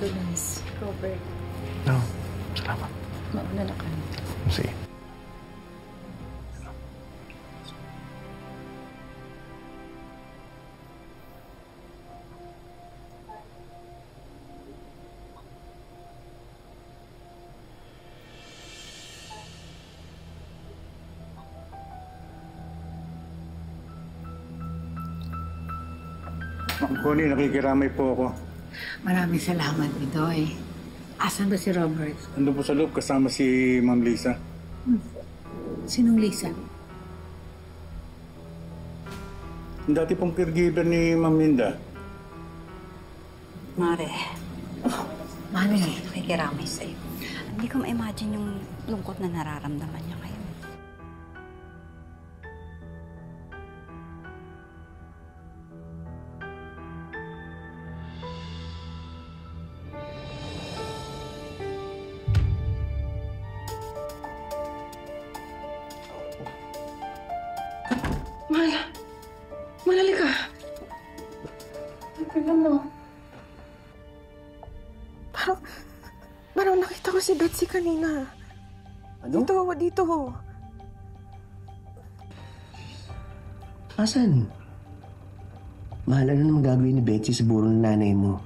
condolence, Robert. No, salamat. Mauna na kami. Sige. Ma'am Connie, nakikiramay po ako. Maraming salamat, Bidoy. Asan ba si Robert? Ando po sa loob kasama si Ma'am Lisa. Sinong Lisa? Yung dati pong caregiver ni Ma'am Linda. Mare, Mami, nakikiramay sa'yo. Hindi ko ma-imagine yung lungkot na nararamdaman niya ngayon. Malali ka. Tignan mo. Parang nakita ko si Betsy kanina. Ano? Dito. Asan? Mahala na naman gagawin ni Betsy sa buro ng nanay mo.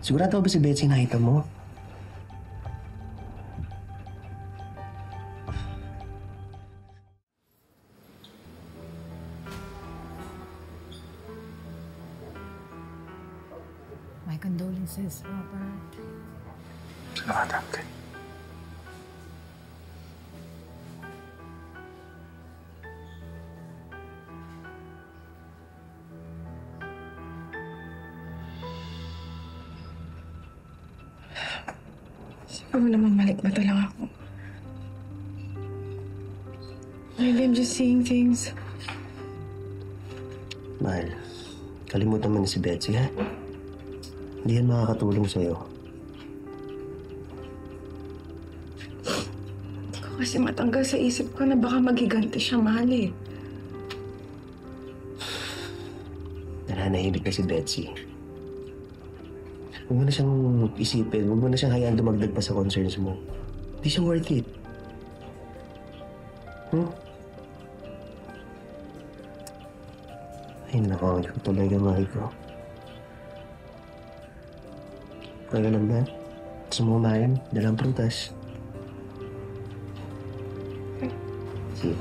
Sigurado ba si Betsy nakita mo? my condolences, Robert. Salamat, Ate. Siguro naman malikmata lang ako. Maybe I'm just seeing things. Mahal, kalimutan mo na si Betsy, ha? Hindi yan makakatulong sa'yo. Hindi ko kasi matanggal sa isip ko na baka maghiganti siya, mahal eh. Nananahimik na si Betsy. Huwag mo na siyang isipin. Huwag mo na siyang hayaan dumagdag pa sa concerns mo. Hindi siya worth it. Ay, nako. Hindi ko talaga mahal ko. Talaga lang ba? Gusto mo kumain? Dalang prutas. Sige.